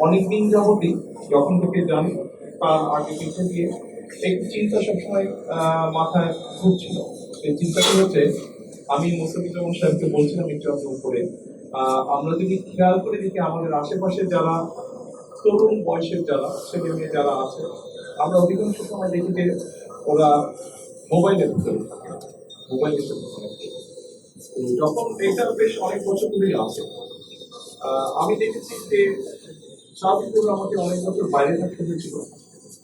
অনেকদিন যাবতই যখন থেকে জানি তার আগে পিছিয়ে দিয়ে একটি চিন্তা সবসময় মাথায় ঘুরছিল। এই চিন্তাটি হচ্ছে, আমি মোস্তাফিজুর সাহেবকে বলছিলাম একটু আগে উপরে, আমরা যদি খেয়াল করে দেখি আমাদের আশেপাশে যারা তরুণ বয়সের যারা ছেলে মেয়ে যারা আছে, আমরা অধিকাংশ সময় দেখি যে ওরা মোবাইলের ভিতরে থাকে, মোবাইলের সাথে connect থাকে। তো যখন এটা বেশ অনেক বছর ধরেই আছে, আমি দেখেছি যে স্বাভাবিকভাবে আমাকে অনেক বছর বাইরে থাকতে হয়েছিল।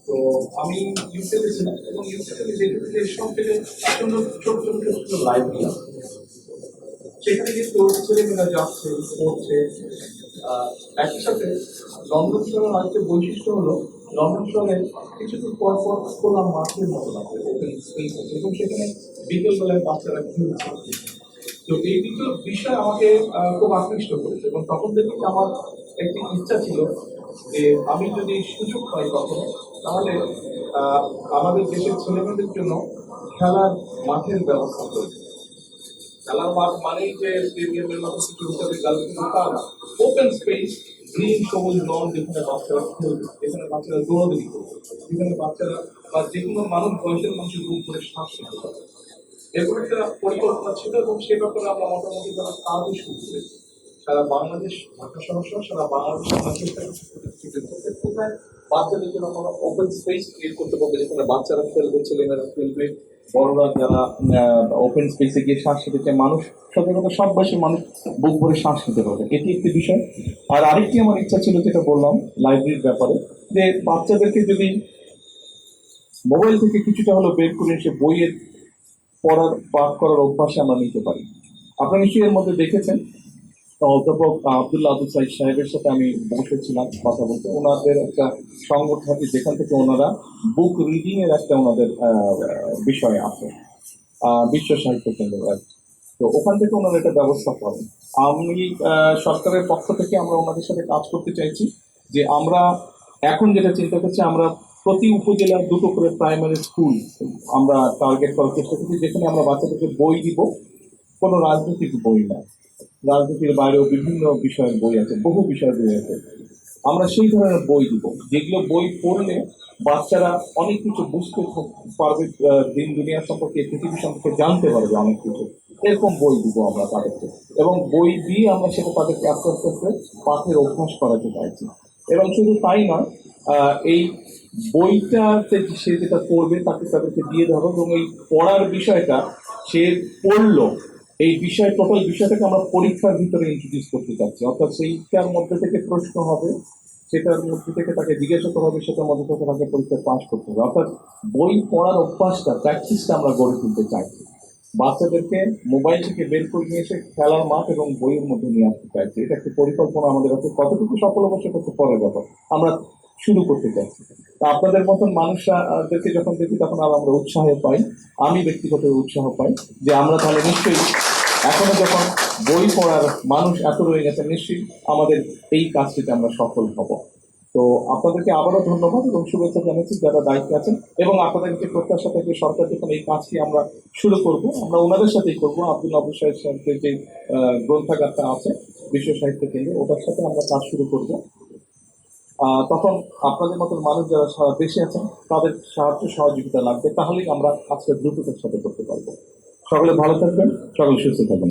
তো আমি ইউকেতে ছিলাম এবং ইউকেতে আমি দেখেছি যে সব থেকে সুন্দর ছোট ছোট ছোট ছোট লাইব্রেরি আছে। সেখানে কিন্তু ছেলেমেয়েরা যাচ্ছে, পড়ছে। একই সাথে লন্ডন শহরের আরেকটা বৈশিষ্ট্য হলো, লন্ডন শহরে কিছু দূর পর পর খোলা মাঠের মতো আছে, ওপেন স্পেস আছে এবং সেখানে বিকেলবেলায় বাচ্চারা খেলছে। তো এই দুটো বিষয় আমাকে খুব আকৃষ্ট করেছে এবং তখন থেকে আমার একটি ইচ্ছা ছিল যে আমি যদি সুযোগ পাই কখনো, তাহলে আমাদের দেশের ছেলেমেয়েদের জন্য খেলার মাঠের ব্যবস্থা করব। খেলার মাঠ মানেই যে স্টেডিয়ামের মতো কিছু হিসাবে গার্লফ্রেন্ড তা না, ওপেন স্পেস, গ্রিন সবুজ লন, যেখানে বাচ্চারা খেলবে, যেখানে বাচ্চারা দৌড়াদৌড়ি করবে, যেখানে বাচ্চারা বা যে কোনো মানুষ বয়সের মানুষের রুম করে শ্বাস নিতে পারে। এরকম একটা পরিকল্পনা ছিল এবং সে ব্যাপারে আমরা মোটামুটি তারা কাজও শুরু করেছি। সারা বাংলাদেশ, ঢাকা সহ সারা বাংলাদেশ আমরা চেষ্টা করছি কোথায় বাচ্চাদের জন্য আমরা ওপেন স্পেস ক্রিয়েট করতে পারবো, যেখানে বাচ্চারা খেলবে, ছেলেমেয়েরা খেলবে, বড়রা যারা ওপেন স্পেসে গিয়ে শ্বাস নিতে চায়, মানুষ সত্যি কথা সব বয়সের মানুষ বুক ভরে শ্বাস নিতে পারবে, এটি একটি বিষয়। আর আরেকটি আমার ইচ্ছা ছিল, যেটা বললাম লাইব্রেরির ব্যাপারে, যে বাচ্চাদেরকে যদি মোবাইল থেকে কিছুটা হলো বের করে এসে বইয়ের পড়ার পাঠ করার অভ্যাসে আমরা নিতে পারি। আপনারা নিশ্চয়ই এর মধ্যে দেখেছেন, অধ্যাপক আব্দুল্লাহ আবু সাইদ সাহেবের সাথে আমি বসেছিলাম কথা বলতে। ওনাদের একটা সংগঠন আছে যেখান থেকে ওনারা বুক রিডিং এর একটা ওনাদের বিষয় আছে, বিশ্ব সাহিত্য কেন্দ্র। তো ওখান থেকে ওনারা একটা ব্যবস্থা করেন। আমি সরকারের পক্ষ থেকে আমরা ওনাদের সাথে কাজ করতে চাইছি, যে আমরা এখন যেটা চিন্তা করছি, আমরা প্রতি উপজেলার দুটো করে প্রাইমারি স্কুল আমরা টার্গেট করার চেষ্টা করছি, যেখানে আমরা বাচ্চাদেরকে বই দিব, কোনো রাজনৈতিক বই না, রাজনীতির বাইরেও বিভিন্ন বিষয়ের বই আছে, বহু বিষয়ের বই আছে। আমরা সেই ধরনের বই দিব, যেগুলো বই পড়লে বাচ্চারা অনেক কিছু বুঝতে পারবে, দিন দুনিয়া সম্পর্কে, পৃথিবী সম্পর্কে জানতে পারবে অনেক কিছু। এরকম বই দিব আমরা তাদেরকে, এবং বই দিয়ে আমরা সেটা তাদেরকে আস্তে আস্তে আস্তে পাঠের অভ্যাস করাতে চাইছি। এবং শুধু তাই নয়, এই বইটাতে সে যেটা পড়বে তাকে তাদেরকে দিয়ে দেওয়া হবে, এবং এই পড়ার বিষয়টা সে পড়লো, এই বিষয় টোটাল বিষয়টাকে আমরা পরীক্ষার ভিতরে ইন্ট্রোডিউস করতে চাচ্ছি। অর্থাৎ সেইটার মধ্যে থেকে প্রশ্ন হবে, সেটার মধ্যে থেকে তাকে জিজ্ঞাসা করা হবে, সেটার মধ্যে থেকে তাকে পরীক্ষায় পাস করতে হবে। অর্থাৎ বই পড়ার অভ্যাসটা, প্র্যাকটিসটা আমরা গড়ে তুলতে চাইছি। বাচ্চাদেরকে মোবাইল থেকে বের করে নিয়ে এসে খেলার মাঠ এবং বইয়ের মধ্যে নিয়ে আসতে চাইছি। এটা একটি পরিকল্পনা আমাদের কাছে, কতটুকু সফল হবে সেটা হচ্ছে পরের ব্যাপার, আমরা শুরু করতে চাইছি। তা আপনাদের মতন মানুষদেরকে যখন দেখি তখন আর আমরা উৎসাহ পাই, আমি ব্যক্তিগত উৎসাহ পাই, যে আমরা তাহলে নিশ্চয়ই এখনো যখন বই পড়ার মানুষ এত রয়ে গেছে, নিশ্চয়ই আমাদের এই কাজটিতে আমরা সফল হব। তো আপনাদেরকে আবারও ধন্যবাদ এবং শুভেচ্ছা জানাচ্ছি যারা দায়িত্বে আছেন, এবং আপনাদেরকে প্রত্যাশা থেকে সরকার যখন এই কাজটি আমরা শুরু করব, আমরা ওনাদের সাথেই করবো। আব্দুল্লাহ আবু সাইদ সাহেবের যে গ্রন্থাগারটা আছে বিশ্ব সাহিত্য কেন্দ্রে, ওটার সাথে আমরা কাজ শুরু করব। তখন আপনাদের মতন মানুষ যারা সারা দেশে আছেন তাদের সাহায্য সহযোগিতা লাগবে, তাহলেই আমরা আজকে দ্রুততার সাথে করতে পারবো। সকলে ভালো থাকবেন, সকলে সুস্থ থাকবেন।